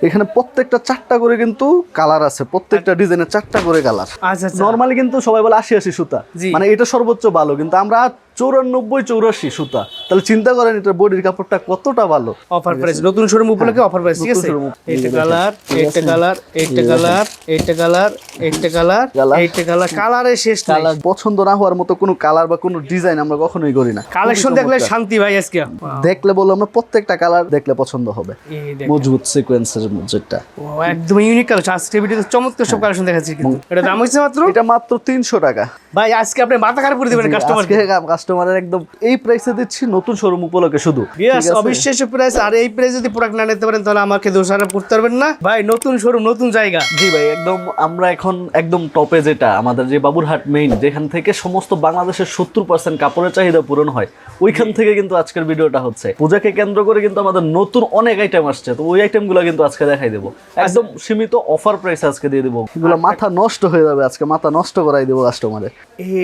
এখানে প্রত্যেকটা 4টা করে কিন্তু কালার আছে, প্রত্যেকটা ডিজাইনের 4টা করে কালার। আচ্ছা আচ্ছা। নরমালি কিন্তু সবাই বলে 80 সুতা, মানে এটা সর্বোচ্চ ভালো, কিন্তু আমরা 94-84 সুতা। তাহলে চিন্তা করেন এটা বডির কাপড়টা কতটা ভালো। অফার প্রাইস, নতুন শোরুম উপলক্ষে অফার প্রাইস, ঠিক আছে? এইটা কালার, এইটা কালার, এইটা কালার, এইটা কালার, এইটা কালার, এইটা কালার, কালারে শেষ নাই। কালার পছন্দ না হওয়ার মতো কোনো কালার বা কোনো ডিজাইন আমরা কখনোই করি না। কালেকশন দেখলে শান্তি ভাই আজকে। দেখলে বলবো আমরা প্রত্যেকটা কালার দেখলে পছন্দ হবে। এই দেখ, মজবুত সিকোয়েন্সের যেটা ও একদম ইউনিক কালেকশন। আজকে ভিডিওতে চমৎকার সব কালেকশন দেখাচ্ছি, কিন্তু এটা দাম হচ্ছে মাত্র, এটা মাত্র 300 টাকা। ভাই আজকে আপনি মাথা খারাপ করে দিবেন কাস্টমারকে। কাস্টমারের একদম এই প্রাইসে দিচ্ছি নতুন শোরুম উপলক্ষে শুধু। ইয়েস, অবিশ্বাস্য প্রাইস। আর এই প্রাইস যদি প্রোডাক্ট না নিতে পারেন তাহলে আমাকে দোষারোপ করতে পারবেন না ভাই। নতুন শোরুম, নতুন জায়গা। জি ভাই, একদম আমরা এখন একদম টপে, যেটা আমাদের যে বাবুরহাট মেইন, যেখান থেকে সমস্ত বাংলাদেশের 70% কাপড়ের চাহিদা পূরণ হয়, ওইখান থেকে কিন্তু আজকের ভিডিওটা হচ্ছে। পূজাকে কেন্দ্র করে কিন্তু আমাদের নতুন অনেক আইটেম আসছে, তো ওই আইটেমগুলো কিন্তু আজকে দেখাই দেবো। একদম সীমিত অফার প্রাইস আজকে দিয়ে দেবো। এগুলো মাথা নষ্ট হয়ে যাবে আজকে, মাথা নষ্ট করাই দেবো কাস্টমারে।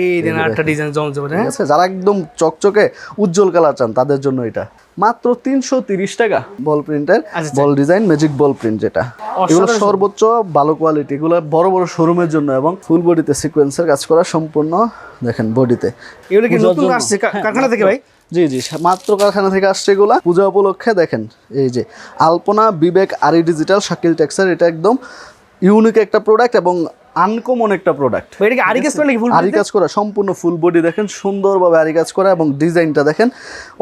এই দেন আটটা ডিজাইন জমজমে, হ্যাঁ? ঠিক আছে, যারা একদম চকচকে উজ্জ্বল কালার চান তাদের জন্য এটা মাত্র 330 টাকা। বল প্রিন্টের বল ডিজাইন, ম্যাজিক বল প্রিন্ট, যেটা এগুলো সর্বোচ্চ ভালো কোয়ালিটি। এগুলো বড় বড় শোরুমের জন্য, এবং ফুল বডিতে সিকোয়েন্সের কাজ করা সম্পূর্ণ। দেখেন বডিতে এগুলো কি নতুন আসছে কারখানা থেকে ভাই? জি জি, মাত্র কারখানা থেকে আসছে এগুলা পূজা উপলক্ষে। দেখেন এই যে আলপনা বিবেক আরি ডিজিটাল শাকিল টেক্সচার, এটা একদম ইউনিক একটা প্রোডাক্ট এবং আনকমন একটা প্রোডাক্ট। এটা কি আরি কাজ করা নাকি? ফুল আরি কাজ করা, সম্পূর্ণ ফুল বডি দেখেন সুন্দরভাবে আরি কাজ করা, এবং ডিজাইনটা দেখেন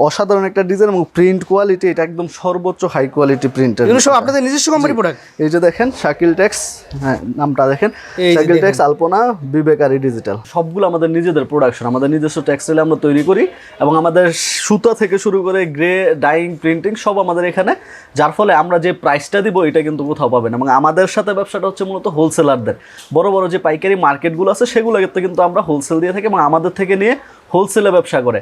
অসাধারণ একটা ডিজাইন, এবং প্রিন্ট কোয়ালিটি এটা একদম সর্বোচ্চ হাই কোয়ালিটি প্রিন্টের। এগুলো সব আপনাদের নিজস্ব কোম্পানি প্রোডাক্ট? এই যে দেখেন শাকিল টেক্স, হ্যাঁ নামটা দেখেন, শাকিল টেক্স, আলপনা বিবেক আরি ডিজিটাল, সবগুলো আমাদের নিজেদের প্রোডাকশন। আমাদের নিজস্ব টেক্সটাইল আমরা তৈরি করি, এবং আমাদের সুতা থেকে শুরু করে গ্রে ডাইং প্রিন্টিং সব আমাদের এখানে, যার ফলে আমরা যে প্রাইসটা দিব এটা কিন্তু কোথাও পাবেন। এবং আমাদের সাথে ব্যবসাটা হচ্ছে মূলত হোলসেলারদের, বড় বড় যে পাইকারি মার্কেটগুলো আছে সেগুলোতে কিন্তু আমরা হোলসেল দিয়ে থাকি, এবং আমাদের থেকে নিয়ে হোলসেলে ব্যবসা করে।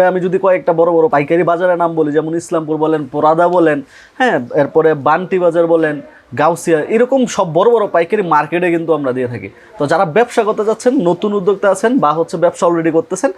আমি যদি কয়েকটা বড় বড় পাইকারি বাজারের নাম বলি, যেমন ইসলামপুর বলেন, পোরাদা বলেন, হ্যাঁ, এরপরে বান্টি বাজার বলেন, গাউসিয়া, এরকম সব বড় বড় পাইকারি মার্কেটে কিন্তু আমরা দিয়ে থাকি। তো যারা ব্যবসা করতে যাচ্ছেন, নতুন উদ্যোক্তা আছেন, বা হচ্ছে ব্যবসা অলরেডি করতেছেন,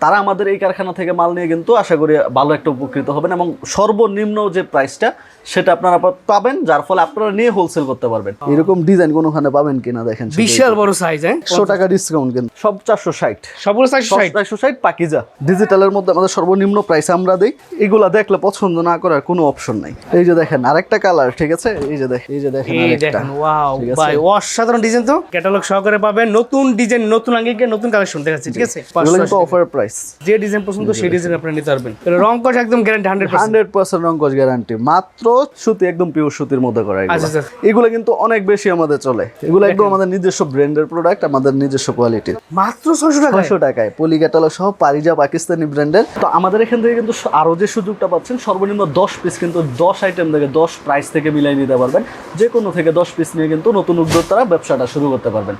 তারা আমাদের এই কারখানা থেকে মাল নিয়ে কিন্তু আশা করি ভালো একটা উপকৃত হবেন, এবং সর্বনিম্ন যে প্রাইসটা সেটা আপনারা পাবেন, যার ফলে আপনারা নিয়ে হোলসেল করতে পারবেন। এরকম ডিজাইন কোনোখানে পাবেন কিনা দেখেন, বিশাল বড় সাইজ, হ্যাঁ? 100 টাকা ডিসকাউন্ট, কিন্তু সব 460, সবগুলো সাইজ 460 পাকিজা। ডিজিটালের মধ্যে আমাদের সর্বনিম্ন প্রাইস আমরা দেই। এগুলা দেখলে পছন্দ না করার কোনো অপশন নাই। এই যে দেখেন আরেকটা কালার, ঠিক আছে, এই যে দেখেন, এই যে দেখেন আরেকটা, ওয়াও ভাই অসাধারণ ডিজাইন। তো ক্যাটালগ সহকারে পাবেন, নতুন ডিজাইন, নতুন আঙ্গিকে নতুন কালেকশন দেখাচ্ছি, ঠিক আছে? এগুলো কিন্তু অফার প্রাইস। যে ডিজাইন পছন্দ সেই ডিজাইন আপনি নিতে পারবেন। রং কস একদম গ্যারান্টি 100% রং কস গ্যারান্টি। মাত্র সুতি, একদম পিওর সুতির মধ্যে করা এগুলো। আচ্ছা। এগুলো কিন্তু অনেক বেশি আমাদের চলে। এগুলো একদম আমাদের নিজস্ব ব্র্যান্ডের প্রোডাক্ট, আমাদের নিজস্ব কোয়ালিটির। মাত্র 600 টাকায় পলি ক্যাটালগ সহ পারিজা পাকিস্তানি ব্র্যান্ডের। তো আমাদের এখান থেকে কিন্তু আরো যে সুযোগটা পাচ্ছেন, সর্বনিম্ন 10 পিস কিন্তু 10 আইটেম থেকে 10 প্রাইস থেকে মিলাই নিতে পারবেন। যে কোনো থেকে 10 পিস নিয়ে কিন্তু নতুন উদ্যোক্তারা ব্যবসাটা শুরু করতে পারবেন,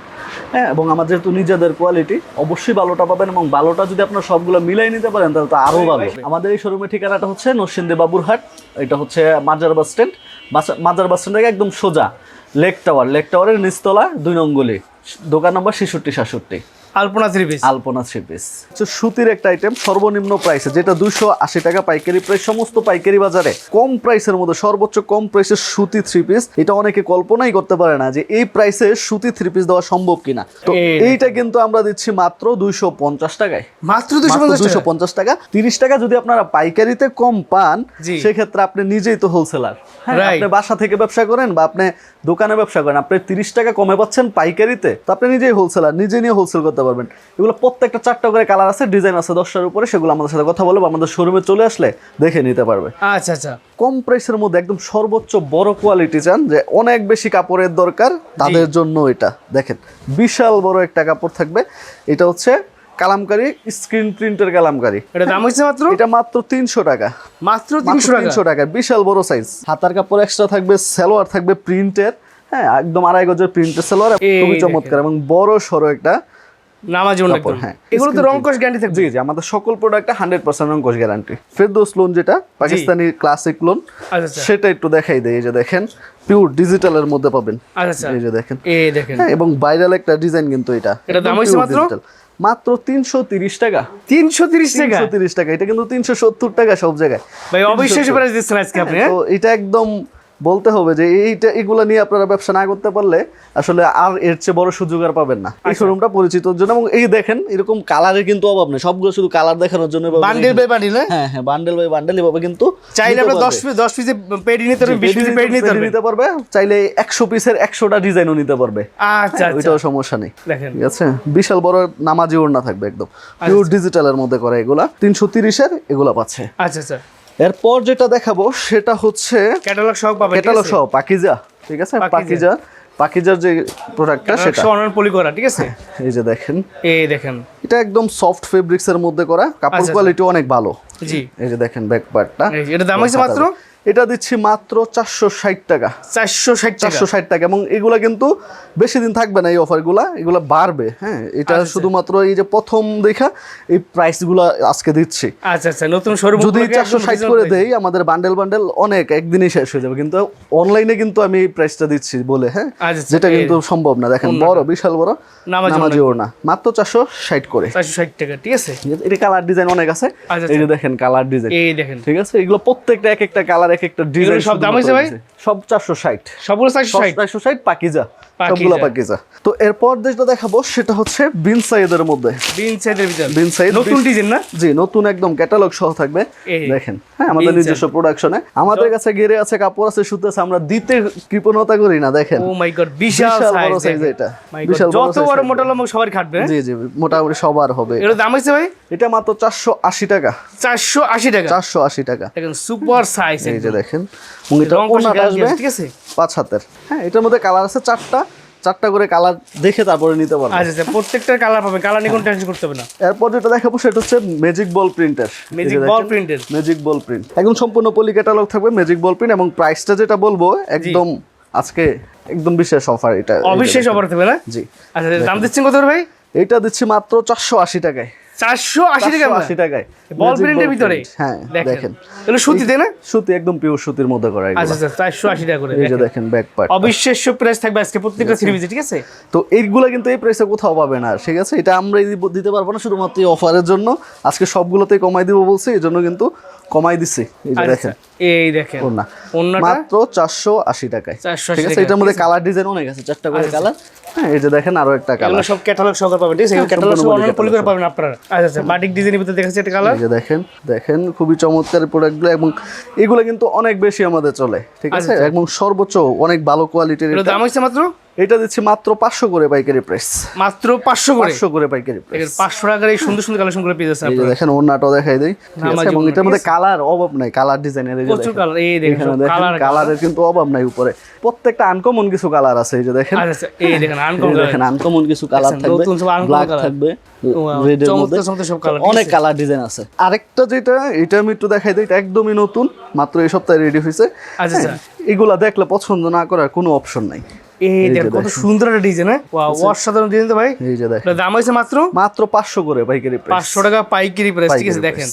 হ্যাঁ। এবং আমাদের যেহেতু নিজেদের কোয়ালিটি, অবশ্যই ভালোটা পাবেন, এবং ভালোটা যদি আপনার সবগুলো মিলাই নিতে পারেন তাহলে তো আরো ভালো। আমাদের এই শোরুমের ঠিকানাটা হচ্ছে নরসিংদী বাবুরহাট, এটা হচ্ছে মাজার বাস স্ট্যান্ড। মাজার বাস স্ট্যান্ড থেকে একদম সোজা লেক টাওয়ারের নিচতলা 2 নং গলি, দোকান নম্বর 6667। আলপনা 3 পিস, আলপনা 3 পিস সুতির একটা আইটেম, সর্বনিম্ন প্রাইসে, যেটা 280 টাকা পাইকারি প্রাইস। সমস্ত পাইকারি বাজারে কম প্রাইসের মধ্যে সর্বোচ্চ কম প্রাইসের সুতি 3 পিস, এটা অনেকে কল্পনাই করতে পারে না যে এই প্রাইসে সুতি 3 পিস দেওয়া সম্ভব কিনা। তো এইটা কিন্তু আমরা দিচ্ছি মাত্র 250 টাকায়, মাত্র 250 টাকা। 30 টাকা যদি আপনারা পাইকারিতে কম পান, সেক্ষেত্রে আপনি নিজেই তো হোলসেলার, আপনি বাসা থেকে ব্যবসা করেন বা আপনি দোকানে ব্যবসা করেন, আপনি 30 টাকা কমে পাচ্ছেন পাইকারিতে, তো আপনি নিজেই হোলসেলার, নিজে নিয়ে হোলসেল করতে পারবেন। এগুলো প্রত্যেকটা 4টা করে কালার আছে, ডিজাইন আছে 10টার উপরে, সেগুলো আমাদের সাথে কথা বলবো, আমাদের শোরুমে চলে আসলে দেখে নিতে পারবে। আচ্ছা। কম প্রাইসের মধ্যে একদম সর্বোচ্চ বড় কোয়ালিটি চান, যে অনেক বেশি কাপড়ের দরকার, তাদের জন্য এটা দেখেন বিশাল বড় একটা কাপড় থাকবে। এটা হচ্ছে কালামকারী, স্ক্রিন প্রিন্টের কালামকারী। এটা দাম হচ্ছে মাত্র, এটা মাত্র 300 টাকা, মাত্র 300 টাকা। বিশাল বড় সাইজ, হাতার কাপড় এক্সট্রা থাকবে, সালোয়ার থাকবে প্রিন্টের, হ্যাঁ, একদম 2.5 গজের প্রিন্টের সালোয়ার, খুবই চমৎকার এবং বড় সরো একটা নামাজি কাপড়। হ্যাঁ, এগুলো তো রং কস গ্যারান্টি থাকবে। জি, আমাদের সকল প্রোডাক্টে 100% রং কস গ্যারান্টি। ফেরদৌস লোন, যেটা পাকিস্তানি ক্লাসিক লোন, সেটা একটু দেখাই দেই। এই যে দেখেন পিওর ডিজিটালের মধ্যে পাবেন। আচ্ছা, এই যে দেখেন, হ্যাঁ, এবং ভাইরাল একটা ডিজাইন কিন্তু এটা দাম হচ্ছে মাত্র 330 টাকা। 330 টাকা। এটা কিন্তু 370 টাকা সব জায়গায়। ভাই অবিশ্বাস্য প্রাইস দিচ্ছেন আজকে আপনি। তো এটা একদম বলতে হবে যে এগুলা নিয়ে আপনারা ব্যবসা না করতে পারলে আসলে আর এর চেয়ে বড় সুযোগ আর পাবেন না। এই শোরুমটা পরিচিতর জন্য, এবং এই দেখেন এরকম কালারের কিন্তু অভাব নেই, সবগুলো শুধু কালার দেখানোর জন্য। বান্ডেল বাই বান্ডেল না? হ্যাঁ হ্যাঁ, বান্ডেল বাই বান্ডেল এভাবে কিন্তু চাইলে আপনি 10 পিসে পেডি নিতে পারবেন, 20 পিসে পেডি নিতে পারবে, চাইলে 100 পিসের 100টা ডিজাইনও নিতে পারবে। আচ্ছা আচ্ছা, ওইটাও সমস্যা নেই। দেখেন ঠিক আছে, বিশাল বড় নামাজি ওড়না থাকবে, একদম পিওর ডিজিটালের মধ্যে করা এগুলা। 330 এর এগুলা পাচ্ছে। আচ্ছা আচ্ছা, এরপর যেটা দেখাবো সেটা হচ্ছে ক্যাটালগ সহ পাবেন, ক্যাটালগ সহ পাকিজা। ঠিক আছে, পাকিজার যে প্রোডাক্টটা সেটা অনলাইন পলি করা। ঠিক আছে, এই যে দেখেন, এই দেখেন এটা একদম সফট ফেব্রিক্স এর মধ্যে করা, কাপড় কোয়ালিটি অনেক ভালো। জি, এই যে দেখেন ব্যাক পার্টটা, এটা দাম হইছে মাত্র, এটা দিচ্ছি মাত্র 460 টাকা। 460 টাকা। এবং এগুলা কিন্তু বেশি দিন থাকবে না এই অফারগুলা, এগুলা বাড়বে। হ্যাঁ, এটা শুধুমাত্র এই যে প্রথম দেখা এই প্রাইসগুলো আজকে দিচ্ছি। আচ্ছা আচ্ছা, নতুন শোরুম যদি 460 করে দেই, আমাদের বান্ডেল অনেক একদিনই শেষ হয়ে যাবে, কিন্তু অনলাইনে কিন্তু আমি এই প্রাইসটা দিচ্ছি বলে, হ্যাঁ, যেটা কিন্তু সম্ভব না। দেখেন বড়, বিশাল বড় নামাজি ওড়না, মাত্র 460 করে। 460 টাকা। ঠিক আছে, এটা কালার ডিজাইন অনেক আছে। এই যে দেখেন কালার ডিজাইন, এই দেখেন। ঠিক আছে, এগুলো প্রত্যেকটা এক একটা কালার, এক একটা ডিজাইন। সব দাম হইছে ভাই? সব 460, সবগুলো 460 পাকিজা, সবগুলো পাকিজা। তো এরপর যেটা দেখাবো সেটা হচ্ছে বিন সাইদের মধ্যে, বিন সাইদ নতুন ডিজাইন না? জি, নতুন একদম ক্যাটালগ সহ থাকবে। দেখেন, হ্যাঁ, আমাদের নিজস্ব প্রোডাকশনে, আমাদের কাছে গেরে আছে, কাপড় আছে, সুতো আছে, আমরা দিতে কৃপণতা করি না। দেখেন, ও মাই গড, বিশাল সাইজ এটা, বিশাল বড়, যত বড় মোটা লম্বা সবার খাটবে। জি জি, মোটামুটি সবার হবে। এর দাম হইছে ভাই? এটা মাত্র 480 টাকা। 480 টাকা, 480 টাকা। দেখেন সুপার সাইজ, এই যে দেখেন, এটা ওনাটা আসবে। ঠিক আছে, 5 হাতের। হ্যাঁ, এটার মধ্যে কালার আছে 4টা করে কালার দেখে তারপরে নিতে পারবেন। আচ্ছা আচ্ছা, প্রত্যেকটার কালার পাবেন, কালার নিয়ে কোনো টেনশন করতে হবে না। এরপর যেটা দেখাবো সেটা হচ্ছে ম্যাজিক বল প্রিন্টের, ম্যাজিক বল প্রিন্ট, একদম সম্পূর্ণ পলি ক্যাটালগ থাকবে, ম্যাজিক বল প্রিন্ট। এবং প্রাইসটা যেটা বলবো একদম আজকে একদম বিশেষ অফার, এটা অবিশেষ অফার থাকবে না? জি। আচ্ছা, দাম দিচ্ছেন কত ভাই? এটা দিচ্ছি মাত্র 480 টাকায়। 480 টাকায় বল প্রিন্টের ভিতরে। হ্যাঁ, দেখেন, এটা সুতিতে না? সুতি, একদম পিওর সুতির মধ্যে করা এগুলো। আচ্ছা আচ্ছা, 480 টাকা করে। এই যে দেখেন ব্যাক পার্ট, অবিশ্বাস্য প্রাইস থাকবে আজকে প্রত্যেকটা থ্রি পিসে। ঠিক আছে, তো এইগুলা কিন্তু এই প্রাইসে কোথাও পাবে না। ঠিক আছে, এটা আমরা দিতে পারবো না, শুধুমাত্র এই অফারের জন্য আজকে সবগুলোতেই কমাই দিব বলছি, এই জন্য কিন্তু কমাই দিছি। এই যে দেখেন, এই দেখেন ওন্নাটা মাত্র 480 টাকায়। ঠিক আছে, এটার মধ্যে কালার ডিজাইন অনেক আছে, 4টা করে কালার। হ্যাঁ, এই যে দেখেন আরো একটা কালার, এগুলো সব ক্যাটালগ সহকারে পাবেন। ঠিক আছে, ক্যাটালগ সহ অনলাইন পলি করে পাবেন আপনারা। আচ্ছা আচ্ছা, বাটিক ডিজাইনের ভিতরে দেখাচ্ছি একটা কালার। এই যে দেখেন খুবই চমৎকার প্রোডাক্টগুলো, এবং এগুলো কিন্তু অনেক বেশি আমাদের চলে। ঠিক আছে, এবং সর্বোচ্চ অনেক ভালো কোয়ালিটির। এর দাম হচ্ছে মাত্র, এটা দিচ্ছি মাত্র 500 করে পাইকারি প্রাইস। মাত্র 500 করে পাইকারি প্রাইস। 500 টাকার এই সুন্দর সুন্দর কালেকশন গুলো পেয়ে যাচ্ছেন আপনারা। এই দেখেন ওন্নাটাও দেখাই দেই। ঠিক আছে, এবং এটার মধ্যে কালার অভাব নাই, কালার ডিজাইনের। এই যে প্রচুর কালার, এই দেখেন কালারের কিন্তু অভাব নাই উপরে, প্রত্যেকটা আনকমন কিছু কালার আছে। এই যে দেখেন, আচ্ছা এই দেখেন আনকমন কিছু কালার থাকবে, ব্ল্যাক থাকবে, রেডের মধ্যে সব কালার, অনেক কালার ডিজাইন আছে। আরেকটা যেটা, এটা আমি একটু দেখাই দিই, এটা একদমই নতুন, মাত্র এই সপ্তাহে রেডি হয়েছে। আচ্ছা, এগুলা দেখলে পছন্দ না করার কোনো অপশন নাই। এই দেখেন কত সুন্দর একটা ডিজাইন। হ্যাঁ, ওয়াও, অসাধারণ ডিজাইন তো ভাই। এই যে দেখেন, দাম হইছে মাত্র 500 করে পাইকারি প্রাইস। 500 টাকা পাইকারি প্রাইস। ঠিক আছে, দেখেন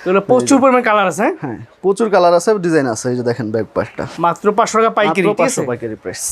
এগুলো প্রচুর পরিমাণ কালার আছে। হ্যাঁ, প্রচুর কালার আছে, ডিজাইন আছে। এই যে দেখেন ব্যাক পার্টটা মাত্র 500 টাকা পাইকারি। ঠিক আছে, পাইকারি প্রাইস।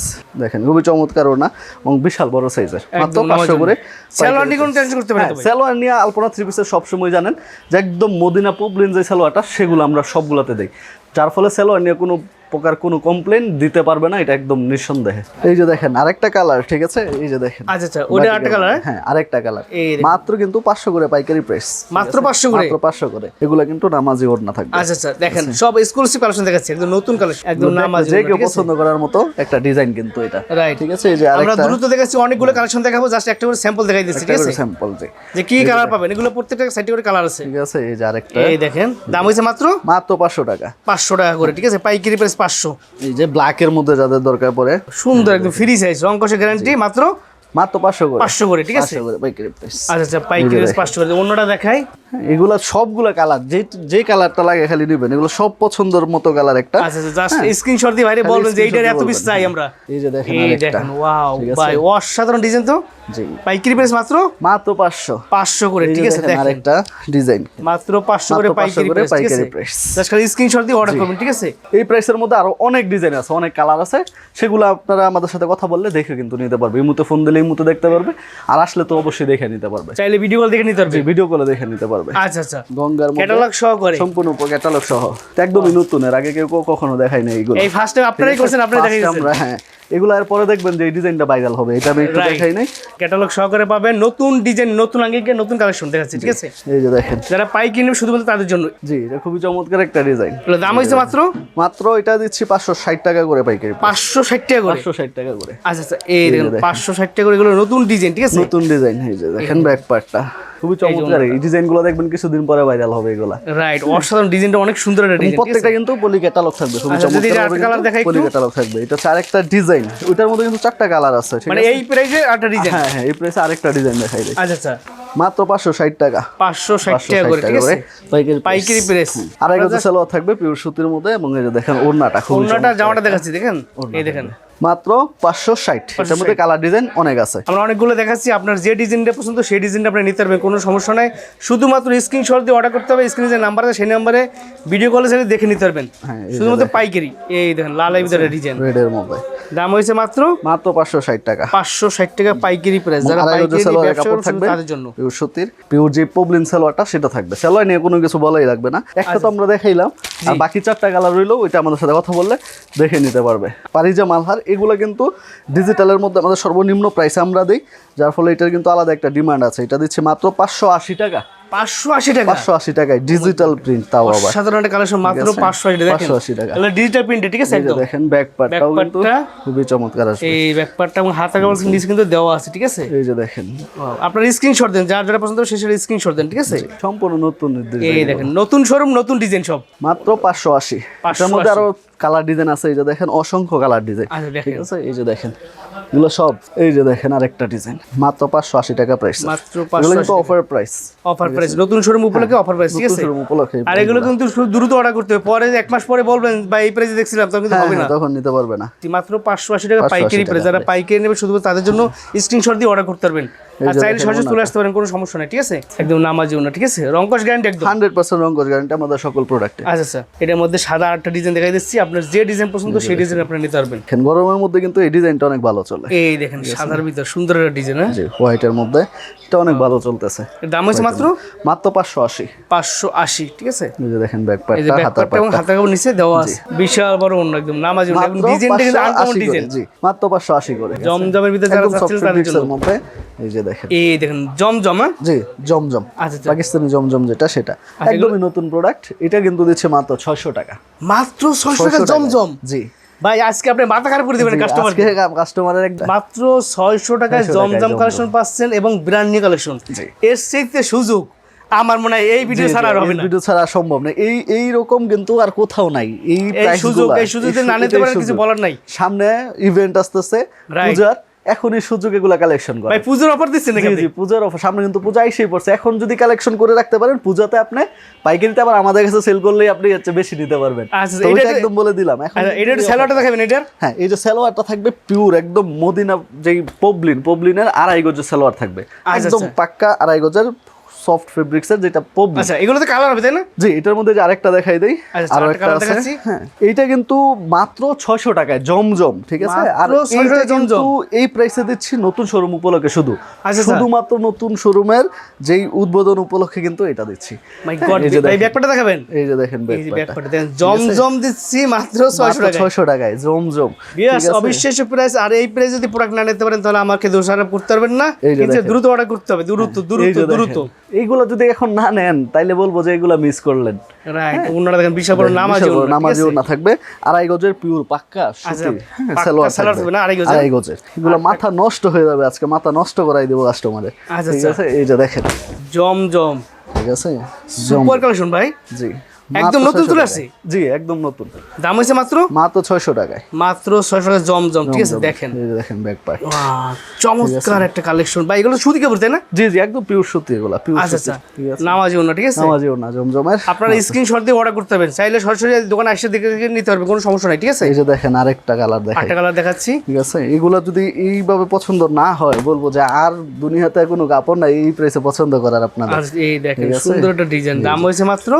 দেখেন খুবই চমৎকার ওনা, এবং বিশাল বড় সাইজের, মাত্র 500 করে। সালোয়ার নিয়ে কোনো টেনশন করতে হবে না। সালোয়ার নিয়ে আলপনা থ্রি পিসের সবসময় জানেন যে একদম মদিনা পপলিন যে সালোয়ারটা, সেগুলো আমরা সবগুলোতে দেই, যার ফলে সালোয়ার নিয়ে কোনো প্রকার কোনো কমপ্লেন দিতে পারবে না, এটা একদম নিঃসন্দেহে। এই যে দেখেন আরেকটা কালার। ঠিক আছে, এই যে দেখেন, আচ্ছা আচ্ছা, ওটা আরেকটা কালার। হ্যাঁ, আরেকটা কালার, মাত্র কিন্তু 500 করে পাইকারি প্রাইস। মাত্র 500 করে, মাত্র 500 করে। এগুলা কিন্তু নামাজি ওড়না থাকবে। আচ্ছা আচ্ছা, দেখেন সব এক্সক্লুসিভ কালেকশন দেখাচ্ছি, একদম নতুন কালেকশন, একদম নামাজি, যে কেউ পছন্দ করার মতো একটা ডিজাইন কিন্তু এটা। রাইট, ঠিক আছে, এই যে আমরা আরেকটা দ্রুত দেখাচ্ছি, অনেকগুলো কালেকশন দেখাবো, জাস্ট একটা করে স্যাম্পল দেখাই দিচ্ছি। ঠিক আছে, স্যাম্পল যে কি কালার পাবেন, এগুলো প্রত্যেকটা সাইডে করে কালার আছে। ঠিক আছে, এই যে আরেকটা, এই দেখেন দাম হইছে মাত্র 500 টাকা। 500 টাকা করে। ঠিক আছে, পাইকারি প্রাইস 500। এই যে ব্ল্যাকের মধ্যে যাদের দরকার পড়ে, সুন্দর একদম ফ্রি সাইজ, রং কষে গ্যারান্টি, মাত্র 500 করে। 500 করে। ঠিক আছে, 500 করে পাইকারি প্রাইস। আচ্ছা আচ্ছা, পাইকারি প্রাইস 500 করে। অন্যটা দেখাই, এগুলা সবগুলা কালার, যে কালারটা লাগে খালি নেবেন, এগুলো সব পছন্দের মতো কালার একটা। আচ্ছা আচ্ছা, জাস্ট স্ক্রিনশট দিয়ে ভাইরে বলবেন যে এইটার এত পিস চাই আমরা। এই যে দেখেন, এই দেখেন, ওয়াও ভাই, অসাধারণ ডিজাইন তো। জি, পাইকারি প্রাইস মাত্র 500 করে। ঠিক আছে, দেখেন আরেকটা ডিজাইন, মাত্র 500 করে পাইকারি প্রাইস। জাস্ট খালি স্ক্রিনশট দিয়ে অর্ডার করবেন। ঠিক আছে, এই প্রাইসের মধ্যে আরো অনেক ডিজাইন আছে, অনেক কালার আছে, সেগুলো আপনারা আমাদের সাথে কথা বললে দেখে কিন্তু নিতে পারবে। এই মুহূর্তে ফোন দিলে এই মুহূর্তে দেখতে পারবে, আর আসলে তো অবশ্যই দেখে নিতে পারবে। চাইলে ভিডিও কল দেখে নিতে পারবে, ভিডিও কলে দেখে নিতে পারবে। আচ্ছা আচ্ছা, গঙ্গার মধ্যে ক্যাটালগ সহ করে, সম্পূর্ণ ক্যাটালগ সহ, একদমই নতুন, এর আগে কেউ কখনো দেখায় নাই এইগুলো। এই ফার্স্ট টাইম আপনারাই করছেন, আপনারা দেখাই দিয়েছেন আমরা। হ্যাঁ, এগুলো আর পরে দেখবেন যে এই ডিজাইনটা ভাইরাল হবে, এটা আমি একটু দেখাই নাই। ক্যাটালগ সহকারে পাবেন, নতুন ডিজাইন, নতুন আঙ্গিকে নতুন কালেকশন দেখাচ্ছি, ঠিক আছে? এই যে দেখেন, যারা পাইকারি নেবে শুধুমাত্র তাদের জন্য। জি, এটা খুবই চমৎকার একটা ডিজাইন। দাম হইছে মাত্র মাত্র এটা দিচ্ছি 560 টাকা করে পাইকারি, 560 টাকা করে, 560 টাকা করে। আচ্ছা আচ্ছা, এই দেখুন 560 টাকা করে, এগুলো নতুন ডিজাইন, ঠিক আছে? নতুন ডিজাইন। এই যে দেখেন ব্যাক পার্টটা খুবই চমৎকার, এই ডিজাইনগুলো দেখবেন কিছুদিন পরে ভাইরাল হবে এগুলা। রাইট, অসাধারণ ডিজাইনটা, অনেক সুন্দর একটা ডিজাইন, প্রত্যেকটা কিন্তু পলি ক্যাটালগ থাকবে, খুবই চমৎকার কালার দেখাই পলি ক্যাটালগ থাকবে। এটা আরেকটা ডিজাইন, ওটার মধ্যে কিন্তু 4টা কালার আছে, ঠিক মানে আছে? এই প্রাইসে আরেকটা ডিজাইন। হ্যাঁ হ্যাঁ, এই প্রাইসে আরেকটা ডিজাইন দেখাই দেই। আচ্ছা আচ্ছা, মাত্র 560 টাকা, 560 টাকা করে, ঠিক আছে? পাইকারি প্রেস। আর একটা সালোয়ার থাকবে পিওর সুতির মধ্যে, এবং এই যে দেখেন ওড়নাটা, খুব ওড়নাটা, জামাটা দেখাচ্ছি, দেখেন এই দেখেন, মাত্র 560। এটার মধ্যে কালার ডিজাইন অনেক আছে, আমরা অনেকগুলো দেখাচ্ছি। আপনার যে ডিজাইনটা পছন্দ সেই ডিজাইনটা আপনি নিতে পারবেন, কোনো সমস্যা নাই। শুধুমাত্র স্ক্রিনশট দিয়ে অর্ডার করতে হবে, স্ক্রিনে যে নাম্বার আছে সেই নাম্বারে ভিডিও কলে সেটা দেখে নিতে পারবেন। শুধুমাত্র পাইকারি। এই দেখেন লালের ভিতরে ডিজাইন, রেডের মধ্যে দাম হয়েছে মাত্র 560 টাকা, 560 টাকা পাইকারি প্রাইস। যারা পাইকারি ব্যবসা করছেন তাদের জন্য পিওর সুতির, পিওর যে পবলিন সালোয়ারটা সেটা থাকবে। সালোয়ার নিয়ে কোনো কিছু বলাই লাগবে না, একটা তো আমরা দেখাইলাম, আর বাকি 4টা কালার রইলো, ওইটা আমাদের সাথে কথা বললে দেখে নিতে পারবে। পারিজা মালহার এগুলো কিন্তু ডিজিটালের মধ্যে আমাদের সর্বনিম্ন প্রাইসে আমরা দিই, যার ফলে এটার কিন্তু আলাদা একটা ডিমান্ড আছে। এটা দিচ্ছে মাত্র 580 টাকা, 580 টাকা, 580 টাকায় ডিজিটাল প্রিন্ট, তাও আবার সাধারণ একটা কালেকশন, মাত্র 580 টাকা, 580 টাকা। তাহলে ডিজিটাল প্রিন্টে, ঠিক আছে? একদম দেখেন ব্যাক পার্টটাও কিন্তু খুবই চমৎকার আছে, এই ব্যাক পার্টটা এবং হাতা কাপড় নিচে কিন্তু দেওয়া আছে, ঠিক আছে? এই যে দেখেন, আপনার স্ক্রিনশট দেন, যার যেটা পছন্দ হবে সেই স্ক্রিনশট দেন, ঠিক আছে? সম্পূর্ণ নতুন ডিজাইন। এই দেখেন নতুন শোরুম, নতুন ডিজাইন সব, মাত্র 580। এর মধ্যে আরো কালার ডিজাইন আছে, এই যে দেখেন অসংখ্য কালার ডিজাইন, ঠিক আছে? এই যে দেখেন এগুলো সব, এই যে দেখেন আরেকটা ডিজাইন, মাত্র 580 টাকা প্রাইস, মাত্র 580 অফার প্রাইস, অফার প্রাইস, নতুন শোরুম উপলক্ষে অফার প্রাইস, ঠিক আছে? শোরুম উপলক্ষে। আর এগুলো কিন্তু দ্রুত অর্ডার করতে হবে, পরে 1 মাস পরে বলবেন ভাই এই প্রাইসে দেখছিলাম, তখন কিন্তু হবে না, তখন নিতে পারবে না। মাত্র 580 টাকা পাইকারি প্রাইস। যারা পাইকারি নেবে শুধু তাদের জন্য স্ক্রিনশট দিয়ে অর্ডার করতে পারবেন, আর চাইলে সরাসরি চলে আসতে পারেন, কোনো সমস্যা নাই, ঠিক আছে? একদম নামাজি ওনা, ঠিক আছে? রংকশ গ্যারান্টি একদম 100% রংকশ গ্যারান্টি আমাদের সকল প্রোডাক্টে। আচ্ছা আচ্ছা, এটার মধ্যে সাদা আরেকটা ডিজাইন দেখাই দিচ্ছি, আপনার যে ডিজাইন পছন্দ সেই ডিজাইন আপনি নিতে পারবেন। এখন গরমের মধ্যে কিন্তু এই ডিজাইনটা অনেক ভালো চলে, এই দেখেন সাদার ভিতর সুন্দর একটা ডিজাইন, হ্যাঁ জি, হোয়াইটের মধ্যে এটা অনেক ভালো চলতেছে। এর দাম হচ্ছে মাত্র 580, 580, ঠিক আছে? এই যে দেখেন ব্যাক এই যে পার্টটা, ব্যাক হাতার পার্টটা এবং হাতা কাপড় নিচে দেওয়া আছে, বিশাল বড় অন্য, একদম নামাজি ওনা, এবং ডিজাইনটা কিন্তু আনকমন ডিজাইন, জি, মাত্র 580 করে। জমজমের ভিতরে যারা চাচ্ছিলেন তাদের জন্য মধ্যে এই যে দেখেন, এই দেখেন জমজম, হ্যাঁ জি, জমজম, আচ্ছা আচ্ছা, পাকিস্তানি জমজম যেটা, সেটা একদমই নতুন প্রোডাক্ট। এটা কিন্তু দিচ্ছে মাত্র 600 টাকা, মাত্র 600 টাকা জমজম। জি ভাই আজকে আপনি মাথা খারাপ করে দিবেন কাস্টমারকে, কাস্টমারের একটা মাত্র 600 টাকায় জমজম কালেকশন পাচ্ছেন এবং ব্র্যান্ড নিউ কালেকশন। এর চাইতে সুযোগ আমার মনে হয় এই ভিডিও ছাড়া আর হবে না, ভিডিও ছাড়া সম্ভব না। এই রকম কিন্তু আর কোথাও নাই এই সুযোগ, এই সুযোগ না নিতে পারেন কিছু বলার নাই। সামনে ইভেন্ট আসতেছে পূজার, এখন এই সুযোগ এগুলা কালেকশন করে। ভাই পূজার অফার দিচ্ছেন নাকি? জি, পূজার অফার, সামনে কিন্তু পূজা এসেই পড়ছে, এখন যদি কালেকশন করে রাখতে পারেন পূজাতে আপনি পাইকারিতে আবার আমাদের কাছে সেল করলেই আপনি হচ্ছে বেশি নিতে পারবেন। আচ্ছা, এটা একদম বলে দিলাম। এখন এটা সালোয়ারটা দেখাবেন, এটার হ্যাঁ, এই যে সালোয়ারটা থাকবে পিওর একদম মদিনা, যেই পবলিনের 2.5 গজের সালোয়ার থাকবে, একদম পাক্কা 2.5 গজের সফট ফেব্রিক্সের, যেটা পবলিন। আচ্ছা, এগুলোতে কালার হবে তাই না? জি, এটার মধ্যে যে আরেকটা দেখাই দেই, আর একটা আছে, হ্যাঁ, এইটা কিন্তু মাত্র 600 টাকায় জমজম, ঠিক আছে? আর এইটা কিন্তু এই প্রাইসে দিচ্ছি নতুন শোরুম উপলক্ষে, শুধুমাত্র নতুন শোরুমের যেই উদ্বোধন উপলক্ষে কিন্তু এটা দিচ্ছি। মাই গড, এই ব্যাকপার্টটা দেখাবেন, এই যে দেখেন ব্যাকপার্টটা দেখেন, জমজম দিচ্ছি মাত্র 600 টাকায় জমজম, বিয়াস অবিশ্বাস্য প্রাইস। আর এই প্রাইস যদি প্রোডাক্ট না নিতে পারেন তাহলে আমাকে দোষারোপ করতে পারবেন না, কিন্তু দ্রুত অর্ডার করতে হবে, দ্রুত। এইগুলো যদি এখন না নেন তাইলে বলবো যে এগুলো মিস করলেন। রাইট, ওনারা দেখেন বিশাল বড় নামাজি ওড়না থাকবে, 2.5 গজের পিওর পাক্কা সুতি সালোয়ার থাকবে না, 2.5 গজের। এগুলো মাথা নষ্ট হয়ে যাবে, আজকে মাথা নষ্ট করাই দেব কাস্টমারে, ঠিক আছে? এই যে দেখেন জমজম, ঠিক আছে, সুপার কালেকশন ভাই, জি, একদম নতুন চলে আসছে, জি, একদম নতুন। দাম হইছে মাত্র 600 টাকায়, মাত্র 600 টাকা জমজম, ঠিক আছে? দেখেন, এই যে দেখেন ব্যাক পার্ট, চমৎকার একটা কালেকশন ভাই। এগুলো সুতি কাপড় তাই না? জি, একদম পিওর সুতি, এগুলো পিওর সুতি। আচ্ছা, নামাজি ওনা, ঠিক আছে? নামাজি ওনা জমজমের। আপনারা স্ক্রিনশট দিয়ে অর্ডার করতে পারবেন, চাইলে সরাসরি দোকানে এসে দেখে নিতে পারবেন, কোনো সমস্যা নাই, ঠিক আছে? এই যে দেখেন আরেকটা কালার দেখাই, আরেকটা কালার দেখাচ্ছি, ঠিক আছে? এগুলো যদি এইভাবে পছন্দ না হয় বলবো যে আর দুনিয়াতে কোনো কাপড় নাই এই প্রাইসে পছন্দ করার আপনাদের। এই দেখেন সুন্দর একটা ডিজাইন, দাম হইছে মাত্র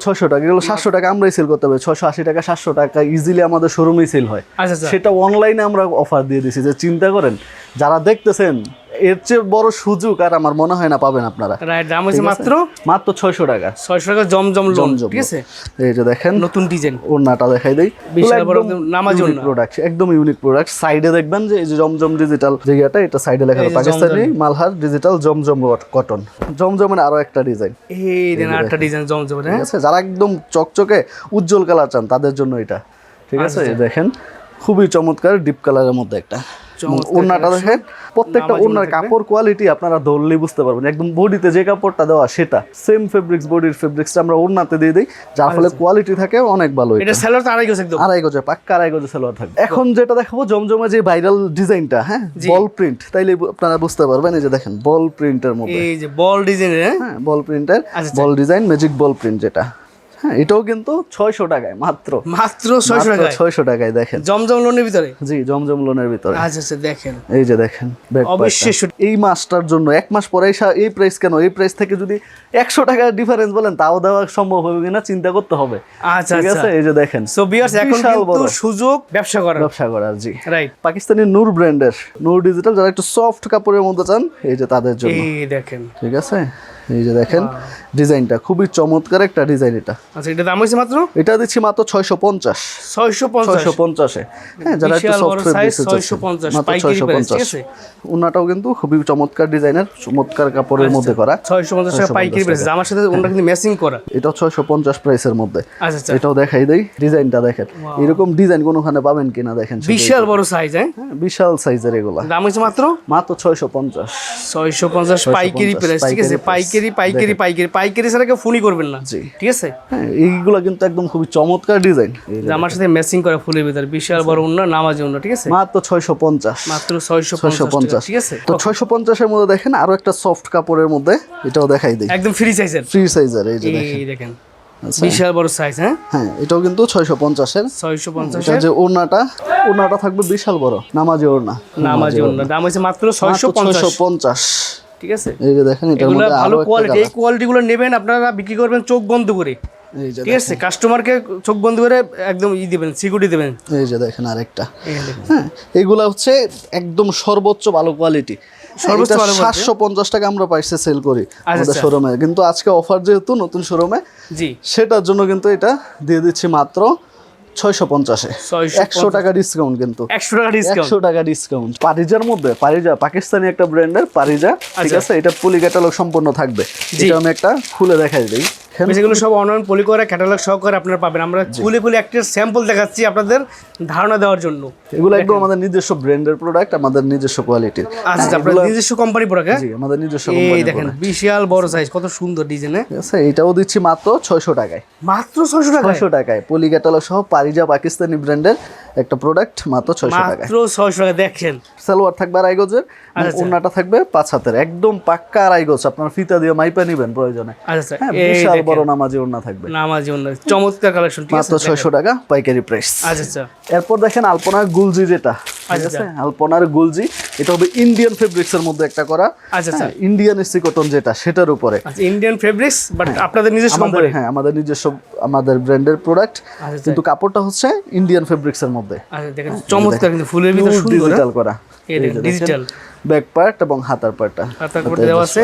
600 600 টাকা, এগুলো 700 টাকা আমরাই সেল করতে হবে, 680 টাকা 700 টাকা ইজিলি আমাদের শোরুমেই সেল হয়। আচ্ছা সেটা অনলাইনে আমরা অফার দিয়ে দিছি, যে চিন্তা করেন যারা দেখতেছেন এর চেয়ে বড় সুযোগ আর আমার মনে হয় না পাবেন আপনারা। রাইট, দাম হচ্ছে মাত্র 600 টাকা। 600 টাকা জমজম লোন, ঠিক আছে। এই যে দেখেন নতুন ডিজাইন, ওড়নাটা দেখাই দেই, বিশাল বড় নামাজ ওড়না প্রোডাক্ট, একদম ইউনিক প্রোডাক্ট। সাইডে দেখবেন যে এই যে জমজম ডিজিটাল জায়গাটা, এটা সাইডে লেখা আছে পাকিস্তানি মালহার ডিজিটাল জমজম কটন। জমজমের আরো একটা ডিজাইন, এই দেন আরেকটা ডিজাইন জমজম, ঠিক আছে। যারা একদম চকচকে উজ্জ্বল কালার চান তাদের জন্য এটা, ঠিক আছে। দেখেন খুবই চমৎকার ডিপ কালারের মধ্যে একটা ওড়নাটা দেখেন, প্রত্যেকটা ওড়নার কাপড় কোয়ালিটি আপনারা ধরলেই বুঝতে পারবেন, একদম বডিতে যে কাপড়টা দেওয়া সেটা সেম ফেব্রিক্স, বডির ফেব্রিক্সটা আমরা ওড়নাতে দিয়ে দিই, যার ফলে কোয়ালিটি থাকে অনেক ভালো। এটা সেলর তো আড়াই গজ, একদম আড়াই গজে পাক্কা আড়াই গজে সেলোয়ার থাকবে। এখন যেটা দেখাবো জমজমে যে ভাইরাল ডিজাইনটা, হ্যাঁ বল প্রিন্ট, তাইলে আপনারা বুঝতে পারবেন। এই যে দেখেন বল প্রিন্টের মধ্যে, এই যে বল ডিজাইনের, হ্যাঁ বল প্রিন্টের, বল ডিজাইন ম্যাজিক বল প্রিন্ট যেটা, হ্যাঁ এটাও কিন্তু 600 টাকায়, মাত্র 600 টাকায়, 600 টাকায়। দেখেন জমজম লোনের ভিতরে, জি জমজম লোনের ভিতরে। আচ্ছা আচ্ছা দেখেন, এই যে দেখেন অবশ্যই এই মাসটার জন্য, এক মাস পরে এই প্রাইস কেন, এই প্রাইস থেকে যদি 100 টাকার ডিফারেন্স বলেন তাও দেওয়া সম্ভব হবে কিনা চিন্তা করতে হবে। আচ্ছা ঠিক আছে, এই যে দেখেন সো ভিউয়ার্স এখন কিন্তু সুযোগ ব্যবসা করার, জি রাইট। পাকিস্তানি নূর ব্র্যান্ডের, নূর ডিজিটাল, যারা একটু সফট কাপড়ের মধ্যে চান এই যে তাদের জন্য। এই দেখেন, ঠিক আছে, এই যে দেখেন ডিজাইনটা খুবই চমৎকার একটা ডিজাইন এটা। আচ্ছা এটা দাম হইছে মাত্র, এটা দিচ্ছি মাত্র 650 এ। হ্যাঁ যারা একটু সফট ফেব্রিক্স 650 মাত্র পাইকারি প্রাইস, ঠিক 650। আছে। ওনাটাও কিন্তু খুবই চমৎকার ডিজাইনের, চমৎকার কাপড়ের মধ্যে করা, 650 টাকা পাইকারি প্রাইস, আমার সাথে ওটা কিন্তু ম্যাচিং করা। এটাও 650 প্রাইসের মধ্যে। আচ্ছা আচ্ছা, এটাও দেখাই দেই, ডিজাইনটা দেখেন, এরকম ডিজাইন কোনোখানে পাবেন কিনা দেখেন, বিশাল বড় সাইজ, হ্যাঁ বিশাল সাইজের এগুলা। দাম হইছে মাত্র 650 পাইকারি প্রাইস, ঠিক আছে। পাইকারি ছাড়া কেউ ফোনই করবেন না, জি ঠিক আছে। হ্যাঁ এইগুলা কিন্তু একদম খুবই চমৎকার ডিজাইন, আমার সাথে ম্যাচিং করা ফুলের ভিতরে, বিশাল বড় ওন্না, নামাজি ওন্না, ঠিক আছে। মাত্র 650, মাত্র 650, ঠিক আছে। তো 650 এর মধ্যে দেখেন আরো একটা সফট কাপড়ের মধ্যে, এটাও দেখাই দেই, একদম ফ্রি সাইজের, এই যে দেখেন বিশাল বড় সাইজ, হ্যাঁ হ্যাঁ এটাও কিন্তু 650 এর। 650 এটা যে ওড়নাটা থাকবে বিশাল বড় নামাজি ওড়না, দাম হইছে মাত্র 650, ঠিক আছে। এই যে দেখেন এটার মধ্যে ভালো কোয়ালিটি, এই কোয়ালিটিগুলো নেবেন আপনারা, বিক্রি করবেন চোখ বন্ধ করে, ঠিক আছে। কাস্টমারকে চোখ বন্ধ করে একদম দিবেন, সিকিউরিটি দিবেন। এই যে দেখেন আরেকটা, হ্যাঁ এইগুলা হচ্ছে একদম সর্বোচ্চ ভালো কোয়ালিটি, 750 টাকা আমরা পাইছে সেল করি আমাদের শোরুমে, কিন্তু আজকে অফার যেহেতু নতুন শোরুমে, জি সেটার জন্য কিন্তু এটা দিয়ে দিচ্ছি মাত্র 650 এ, 100 টাকা ডিসকাউন্ট, কিন্তু 100 টাকা ডিসকাউন্ট। পারিজার মধ্যে, পাকিস্তানি একটা ব্র্যান্ডের পারিজা, ঠিক আছে। এটা পলি ক্যাটালগ সম্পূর্ণ থাকবে, এটা আমি একটা খুলে দেখাই দিই। যেগুলো সব অনলাইন পলি করে ক্যাটালগ সহকারে আপনারা পাবেন, আমরা খুলে একটা স্যাম্পল দেখাচ্ছি আপনাদের ধারণা দেওয়ার জন্য। এগুলো একদম আমাদের নিজস্ব ব্র্যান্ডের প্রোডাক্ট, আমাদের নিজস্ব কোয়ালিটির। আচ্ছা আপনাদের নিজস্ব কোম্পানি প্রোডাক্ট, জি আমাদের নিজস্ব কোম্পানি। এই দেখেন বিশাল বড় সাইজ, কত সুন্দর ডিজাইন, ঠিক আছে। এটাও দিচ্ছি মাত্র 600 টাকায়, মাত্র 600 টাকায় পলি ক্যাটালগ সহ পারিজা পাকিস্তানি ব্র্যান্ডের একটা প্রোডাক্ট, মাত্র 600 টাকায়, মাত্র 600 টাকা। দেখেন সালোয়ার থাকবে আড়াই গজের, ওড়নাটা থাকবে 5 হাতের, একদম পাক্কা আড়াই গজ, আপনার ফিতা দিয়ে মাইপা নেবেন প্রয়োজনে। আচ্ছা হ্যাঁ বিশাল বড় নামাজি ওড়না থাকবে, নামাজি ওড়না, চমৎকার কালেকশন, ঠিক আছে। মাত্র 600 টাকা পাইকারি প্রাইস। আচ্ছা আচ্ছা, এরপর দেখেন আলপনার গুলজি, যেটা ঠিক আছে, আলপনার গুলজি, এটা হবে ইন্ডিয়ান ফেব্রিক্স এর মধ্যে একটা করা। আচ্ছা আচ্ছা, ইন্ডিয়ান এসি কটন যেটা, সেটার উপরে। আচ্ছা ইন্ডিয়ান ফেব্রিক্স, বাট আপনাদের নিজস্ব কোম্পানি, হ্যাঁ আমাদের নিজস্ব, আমাদের ব্র্যান্ডের প্রোডাক্ট, কিন্তু কাপড়টা হচ্ছে ইন্ডিয়ান ফেব্রিক্স এর মধ্যে। আচ্ছা দেখেন চমৎকার, কিন্তু ফুলের ভিতর সুন্দর ডিজিটাল করা, এই দেখেন ডিজিটাল ব্যাক পার্ট এবং হাতার পার্টটা, হাতার পার্ট দেওয়া আছে,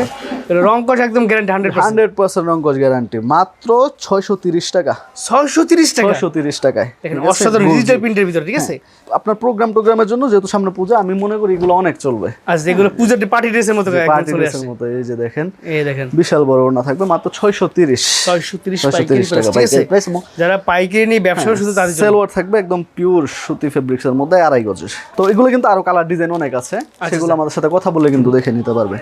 রং কস একদম গ্যারান্টি 100% রং কস গ্যারান্টি, মাত্র 630 টাকা, 630 টাকায়। দেখেন অসাধারণ ডিজিটাল প্রিন্টের ভিতর, ঠিক আছে। আপনার টোগ্রামের জন্য, যেহেতু সামনে পূজা, আমি মনে করি এগুলো অনেক চলবে। আচ্ছা এগুলো পূজার পার্টি ড্রেসের মতো, পার্টি ড্রেসের মতো। এই যে দেখেন, বিশাল বড় ওড়না থাকবে, মাত্র 630 পাইকারি প্রাইস। যারা পাইকারি নিয়ে ব্যবসা শুধু তাদের জন্য। সালোয়ার থাকবে একদম পিওর সুতি ফেব্রিক্স এর মধ্যে, আড়াই গজের। তো এগুলো কিন্তু আরো কালার ডিজাইন অনেক আছে, সেগুলো আমাদের সাথে কথা বলে কিন্তু দেখে নিতে পারবে।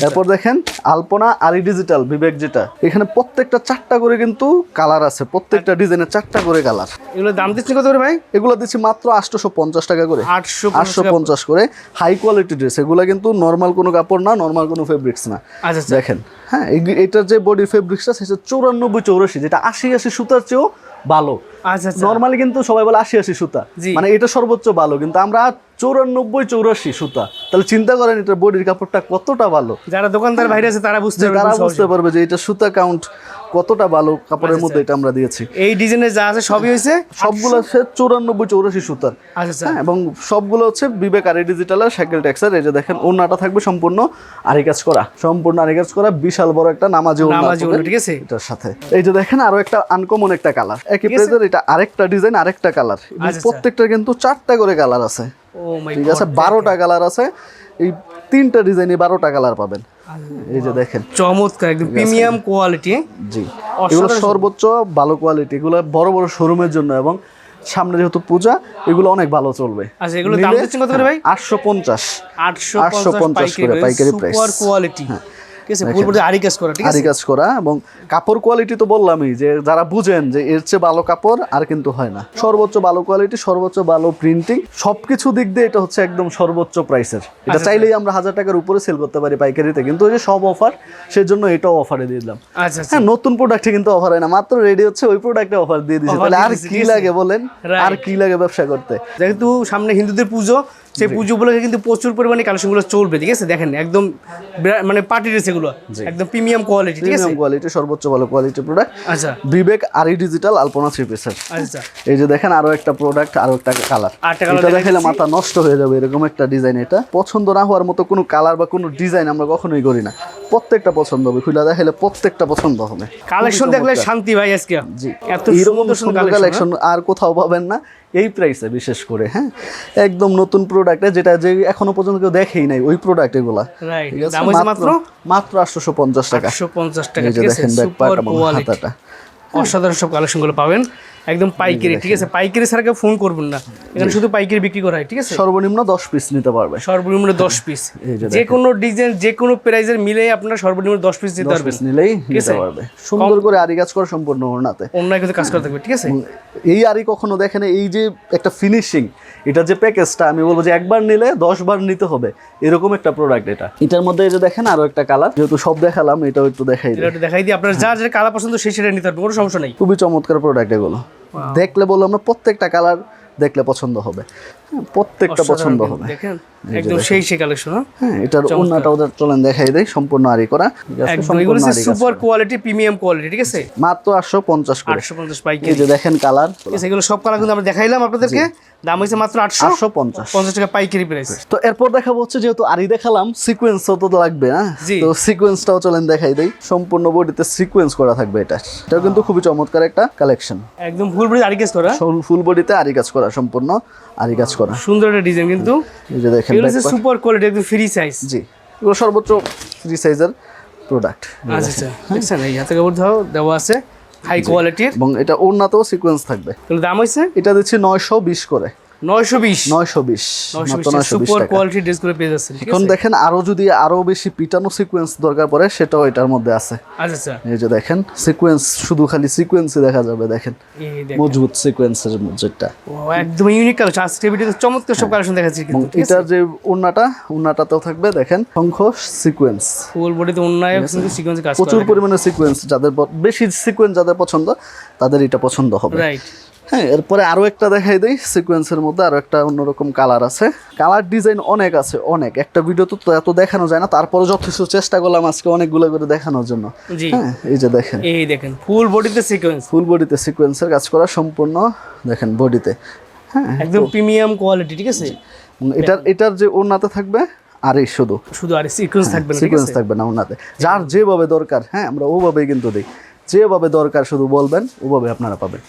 এরপর দেখেন আলপনা আরি ডিজিটাল বিবেক, যেটা এখানে প্রত্যেকটা 4টা করে কিন্তু কালার আছে, প্রত্যেকটা ডিজাইনের 4টা করে কালার। এগুলো দাম দিচ্ছেন কত করে ভাই? এগুলো দিচ্ছি মাত্র 850 টাকা করে, 850 করে। হাই কোয়ালিটি ড্রেস, এগুলো কিন্তু নর্মাল কোনো কাপড় না, নর্মাল কোনো ফেব্রিক্স না। আচ্ছা দেখেন, হ্যাঁ এটার যে বডি ফেব্রিক্সটা সেটা 94-84, যেটা 80 সুতার চেয়েও ভালো। আচ্ছা নর্মালি কিন্তু সবাই বলে 80 সুতা, মানে এটা সর্বোচ্চ ভালো, কিন্তু আমরা 94-84 সুতা। তাহলে চিন্তা করেন এটার বডির কাপড়টা কতটা ভালো। যারা দোকানদার বাইরে আছে তারা বুঝতে পারবে যে এটা সুতা কাউন্ট কতটা ভালো কাপড়ের মধ্যে এটা আমরা দিয়েছি। এই ডিজাইনের যা আছে সবই হয়েছে সবগুলো হচ্ছে 94-84 সুতার। আচ্ছা হ্যাঁ, এবং সবগুলো হচ্ছে বিবেক আরি ডিজিটালের সাইকেল টেক্সের। এই যে দেখেন ওড়নাটা থাকবে সম্পূর্ণ আরি কাজ করা, সম্পূর্ণ আরি কাজ করা, বিশাল বড় একটা নামাজি ওড়না ওড়না, ঠিক আছে। এটার সাথে এই যে দেখেন আরো একটা আনকমন একটা কালার, একই প্রাইজের, এটা আরেকটা ডিজাইন আরেকটা কালার। প্রত্যেকটা কিন্তু 4টা করে কালার আছে, ও মাই ঠিক আছে, 12টা কালার আছে। এই 3টা ডিজাইনে 12টা কালার পাবেন। এই যে দেখেন চমৎকার, একদম প্রিমিয়াম কোয়ালিটি। জি, এগুলো সর্বোচ্চ ভালো কোয়ালিটি, এগুলো বড় বড় শোরুমের জন্য, এবং সামনে যেহেতু পূজা এগুলো অনেক ভালো চলবে। আচ্ছা, এগুলো দাম দিচ্ছেন কত করে ভাই? 850 850 করে পাইকারি প্রাইস। সুপার কোয়ালিটি, ঠিক আছে, পুরোপুরি আরি কাজ করা, ঠিক আছে, আরি কাজ করা। এবং কাপড় কোয়ালিটি তো বললামই, যে যারা বুঝেন যে এর চেয়ে ভালো কাপড় আর কিন্তু হয় না। সর্বোচ্চ ভালো কোয়ালিটি, সর্বোচ্চ ভালো প্রিন্টিং, সবকিছু দিক দিয়ে এটা হচ্ছে একদম সর্বোচ্চ প্রাইসের। এটা চাইলেই আমরা 1000 টাকার উপরে সেল করতে পারি পাইকারিতে, কিন্তু ওই যে সব অফার, সেজন্য এটাও অফারে দিয়ে দিলাম। আচ্ছা হ্যাঁ, নতুন প্রোডাক্টে কিন্তু অফার হয় না, মাত্র রেডি হচ্ছে ওই প্রোডাক্টে অফার দিয়ে দিয়েছে। তাহলে আর কি লাগে বলেন, আর কি লাগে ব্যবসা করতে? যেহেতু সামনে হিন্দুদের পুজো, সেই পুজো উপলক্ষে কিন্তু প্রচুর পরিমাণে কালেকশনগুলো চলবে, ঠিক আছে। দেখেন একদম মানে পার্টি ড্রেস, এগুলো একদম প্রিমিয়াম কোয়ালিটি, ঠিক আছে, প্রিমিয়াম কোয়ালিটি, সর্বোচ্চ ভালো কোয়ালিটি প্রোডাক্ট। আচ্ছা, বিবেক আরি ডিজিটাল আলপনা 3 পিসের। আচ্ছা, এই যে দেখেন আরো একটা প্রোডাক্ট, আরো একটা কালার। এটা দেখাইলে মাথা নষ্ট হয়ে যাবে, এরকম একটা ডিজাইন। এটা পছন্দ না হওয়ার মতো কোনো কালার বা কোনো ডিজাইন আমরা কখনোই করি না, প্রত্যেকটা পছন্দ হবে। খুলে দেখাইলে প্রত্যেকটা পছন্দ হবে। কালেকশন দেখলে শান্তি ভাই আজকে। জি, এত এরকম সুন্দর কালেকশন আর কোথাও পাবেন না এই প্রাইসে, বিশেষ করে। হ্যাঁ, একদম নতুন প্রোডাক্টে, যেটা যে এখনো পর্যন্ত কেউ দেখেই নাই, ওই প্রোডাক্ট এগুলা। রাইট, ঠিক আছে, দাম হইছে মাত্র 850 টাকা। 850 টাকা, এই যে ঠিক আছে, দেখেন ব্যাক পার্ট সুপার এবং কোয়ালিটি, হাতাটা। অসাধারণ সব কালেকশনগুলো পাবেন একদম পাইকারি, ঠিক আছে। পাইকারি ছাড়া কেউ ফোন করবেন না, এখানে শুধু পাইকারি বিক্রি করা হয়, ঠিক আছে। সর্বনিম্ন 10 পিস নিতে পারবে, সর্বনিম্ন 10 পিস। এই যে যে কোনো ডিজাইন, যে কোনো প্রাইজের মিলে আপনারা সর্বনিম্ন 10 পিস দিতে 10 পারবেন, পিস নিলেই নিতে পারবে। সুন্দর করে আরি কাজ করা, সম্পূর্ণ ওড়নাতে অন্য কিন্তু কাজ করা থাকবে, ঠিক আছে। এই আরি কখনো দেখেন, এই যে একটা ফিনিশিং, এটা যে প্যাকেজটা, আমি বলবো যে একবার নিলে 10 বার নিতে হবে, এরকম একটা প্রোডাক্ট এটা। এটার মধ্যে এই যে দেখেন আরো একটা কালার, যেহেতু সব দেখালাম, এটাও একটু দেখাই দিই। এটা একটু দেখাই দিই, আপনার যা যা কালার পছন্দ সেই সেটা নিতে পারবেন, কোনো সমস্যা নেই। খুবই চমৎকার প্রোডাক্ট এগুলো, দেখলে বললাম আমরা প্রত্যেকটা কালার দেখলে পছন্দ হবে, প্রত্যেকটা পছন্দ হবে। দেখেন একদম সেই কালেকশন। হ্যাঁ, এটার ওড়নাটা ওদের চলেন দেখাই দেই, সম্পূর্ণ আরি করা, এগুলো সুপার কোয়ালিটি, প্রিমিয়াম কোয়ালিটি, ঠিক আছে। মাত্র 850 করে, 850 পাইকারি। এই যে দেখেন কালার, ঠিক আছে, এগুলো সব কালার কিন্তু আমরা দেখাইলাম আপনাদেরকে, দাম হইছে মাত্র 850 টাকা পাইকারি প্রাইস। তো এরপর দেখাবো হচ্ছে, যেহেতু আরি দেখালাম, সিকোয়েন্সও তো লাগবে না, তো সিকোয়েন্সটাও চলেন দেখাই দেই। সম্পূর্ণ বডিতে সিকোয়েন্স করা থাকবে, এটাও কিন্তু খুবই চমৎকার একটা কালেকশন। একদম ফুল বডি আরি কাজ করা, ফুল বডিতে আরি কাজ করা, সম্পূর্ণ আরি কাজ করা, সুন্দর একটা ডিজাইন কিন্তু। এই যে দেখেন এগুলো সুপার কোয়ালিটি, একদম ফ্রি সাইজ। জি, এগুলো সর্বোচ্চ ফ্রি সাইজের প্রোডাক্ট। আচ্ছা, দেখছেন এই হাতে কাপড় দেওয়া আছে, হাই কোয়ালিটির, এবং এটা ওড়নাতেও সিকোয়েন্স থাকবে। এগুলো দাম হইছে, এটা দিচ্ছি 920 করে, 920 সুপার কোয়ালিটি ড্রেসগুলো পেয়ে যাচ্ছে। এখন দেখেন আরো যদি আরো বেশি পিটানো সিকোয়েন্স দরকার পড়ে, সেটাও এটার মধ্যে আছে। আচ্ছা, এই যে দেখেন সিকোয়েন্স, শুধু খালি সিকোয়েন্সই দেখা যাবে, দেখেন এই দেখেন মজবুত সিকোয়েন্সের যেটা, ও একদম ইউনিক কালেকশন। আজকে ভিডিওতে চমৎকার সব কালেকশন দেখাচ্ছি কিন্তু, ঠিক আছে। এটার যে ওড়নাটাতেও থাকবে দেখেন সংখ্য সিকোয়েন্স, ফুল বডিতে ওড়নায় কিন্তু সিকোয়েন্সে কাজ করা, প্রচুর পরিমাণে সিকোয়েন্স। যাদের বেশি সিকোয়েন্স যাদের পছন্দ, তাদের এটা পছন্দ হবে। রাইট। হ্যাঁ, এরপরে আরো একটা দেখাই দেই, সিকোয়েন্সের মধ্যে আরো একটা অন্যরকম কালার আছে। কালার ডিজাইন অনেক আছে, অনেক, একটা ভিডিও তো এত দেখানো যায় না, তারপরে যথেষ্ট চেষ্টা করলাম আজকে অনেকগুলো করে দেখানোর জন্য। হ্যাঁ, এই যে দেখেন, এই দেখেন ফুল বডিতে সিকোয়েন্স, ফুল বডিতে সিকোয়েন্সের কাজ করা, সম্পূর্ণ দেখেন বডিতে। হ্যাঁ, একদম প্রিমিয়াম কোয়ালিটি, ঠিক আছে। এটার যে ওড়নাতে থাকবে আরে শুধু আর সিকোয়েন্স থাকবে না, সিকোয়েন্স থাকবে না ওড়নাতে, যার যেভাবে দরকার, হ্যাঁ আমরা ওভাবেই কিন্তু দিই, যেভাবে দরকার শুধু বলবেন, ওভাবে আপনারা পাবেন।